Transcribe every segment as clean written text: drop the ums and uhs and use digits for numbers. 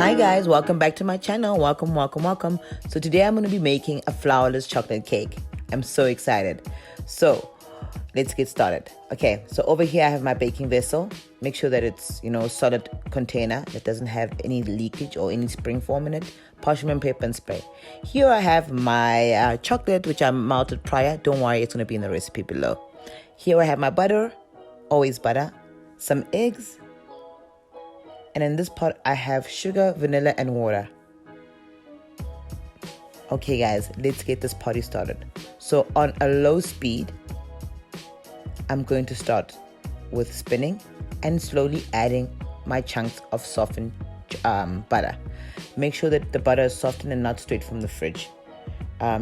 Hi guys, welcome back to my channel. Welcome. So today I'm going to be making a flourless chocolate cake. I'm so excited. So let's get started. Okay, so over here I have my baking vessel. Make sure that it's, solid container that doesn't have any leakage or any spring form in it. Parchment paper and spray. Here I have my chocolate, which I melted prior. Don't worry, it's going to be in the recipe below. Here I have my butter, always butter, some eggs, and in this pot, I have sugar, vanilla, and water. Okay, guys, let's get this party started. So on a low speed, I'm going to start with spinning and slowly adding my chunks of softened butter. Make sure that the butter is softened and not straight from the fridge.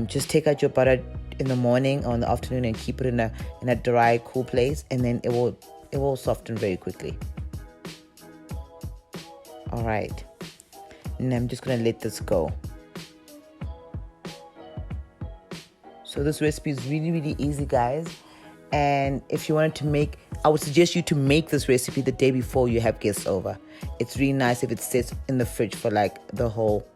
Just take out your butter in the morning or in the afternoon and keep it in a dry, cool place, and then it will soften very quickly. All right, and I'm just gonna let this go. So this recipe is really easy, guys. And if you wanted to make, I would suggest you to make this recipe the day before you have guests over. It's really nice if it sits in the fridge for like the whole,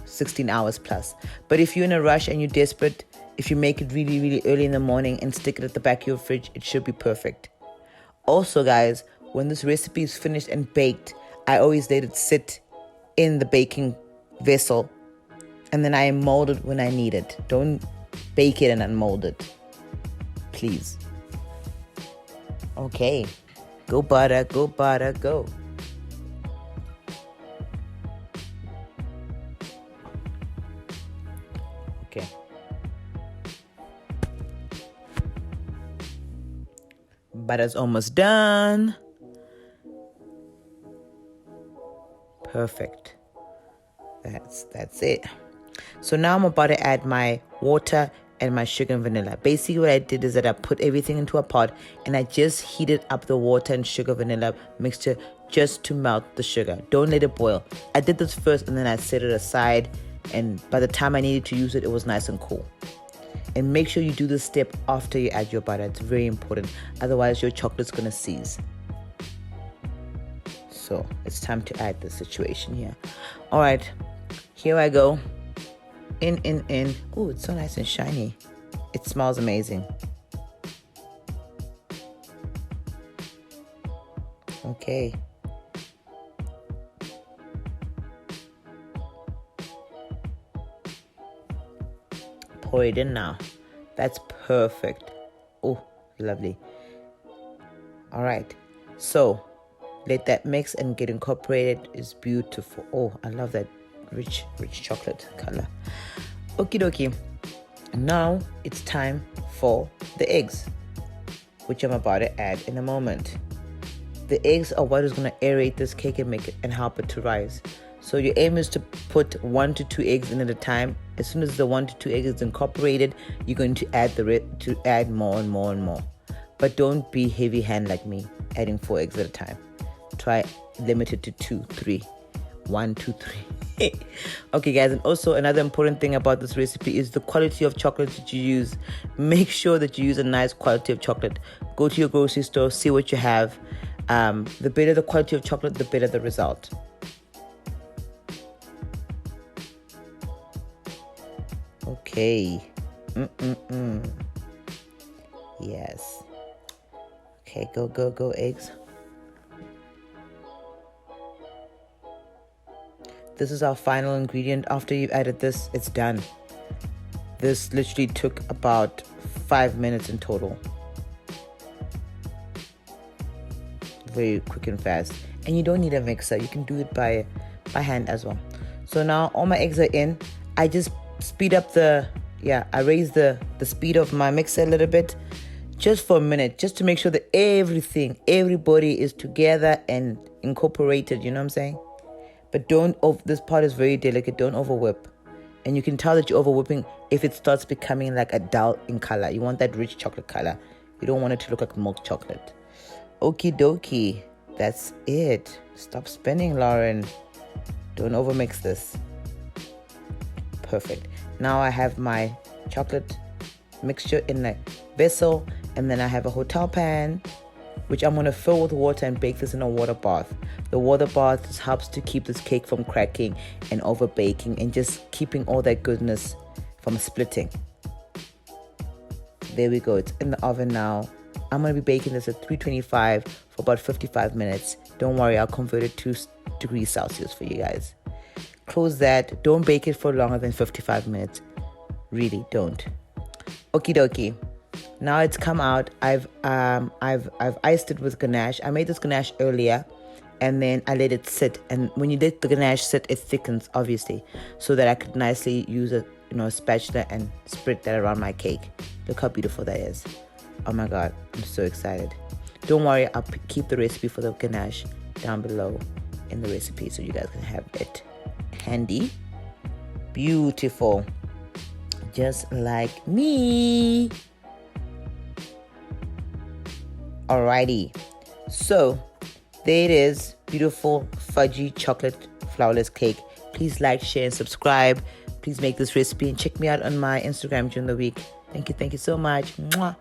16 hours plus. But if you're in a rush and you're desperate, if you make it really early in the morning and stick it at the back of your fridge, it should be perfect. Also, guys, when this recipe is finished and baked, I always let it sit in the baking vessel, and then I mold it when I need it. Don't bake it and unmold it, please. Okay, go butter, go. Okay. Butter's almost done. Perfect. That's it. So now I'm about to add my water and my sugar and vanilla. Basically what I did is that I put everything into a pot and I just heated up the water and sugar vanilla mixture just to melt the sugar. Don't let it boil. I did this first and then I set it aside, and by the time I needed to use it, it was nice and cool. And make sure you do this step after you add your butter. It's very important. Otherwise your chocolate's gonna seize. So it's time to add the situation here. All right, here I go. In. Oh, it's so nice and shiny. It smells amazing. Okay. Pour it in now. That's perfect. Oh, lovely. All right, so let that mix and get incorporated. It's beautiful. Oh, I love that rich chocolate color. Okie dokie. Now it's time for the eggs, which I'm about to add in a moment. The eggs are what is going to aerate this cake and make it and help it to rise. So your aim is to put 1 to 2 eggs in at a time. As soon as the 1 to 2 eggs is incorporated, you're going to add more and more. But don't be heavy hand like me, adding 4 eggs at a time. Try limited to 2, 3. 1, 2, 3. Okay, guys, and also another important thing about this recipe is the quality of chocolate that you use. Make sure that you use a nice quality of chocolate. Go to your grocery store, see what you have. The better the quality of chocolate, the better the result. Okay. Yes. Okay, go, eggs. This is our final ingredient. After you've added this, it's done. This literally took about 5 minutes in total. Very quick and fast. And you don't need a mixer. You can do it by hand as well. So now all my eggs are in. I just speed up I raise the speed of my mixer a little bit, just for a minute, just to make sure that everybody is together and incorporated, you know what I'm saying? But this part is very delicate, don't overwhip. And you can tell that you're overwhipping if it starts becoming like a dull in color. You want that rich chocolate color. You don't want it to look like milk chocolate. Okie dokie, that's it. Stop spinning, Lauren. Don't overmix this. Perfect. Now I have my chocolate mixture in a vessel, and then I have a hotel pan which I'm going to fill with water and bake this in a water bath. The water bath helps to keep this cake from cracking and over baking and just keeping all that goodness from splitting. There we go. It's in the oven now. I'm going to be baking this at 325 for about 55 minutes. Don't worry, I'll convert it to degrees Celsius for you guys. Close that. Don't bake it for longer than 55 minutes. Really don't. Okie dokie. Now it's come out. I've iced it with ganache. I made this ganache earlier, and then I let it sit. And when you let the ganache sit, it thickens, obviously, so that I could nicely use a spatula and spread that around my cake. Look how beautiful that is. Oh my God, I'm so excited. Don't worry, I'll keep the recipe for the ganache down below in the recipe so you guys can have it handy. Beautiful. Just like me. Alrighty. So, there it is. Beautiful fudgy chocolate flourless cake. Please like, share, and subscribe. Please make this recipe and check me out on my Instagram during the week. Thank you so much. Mwah.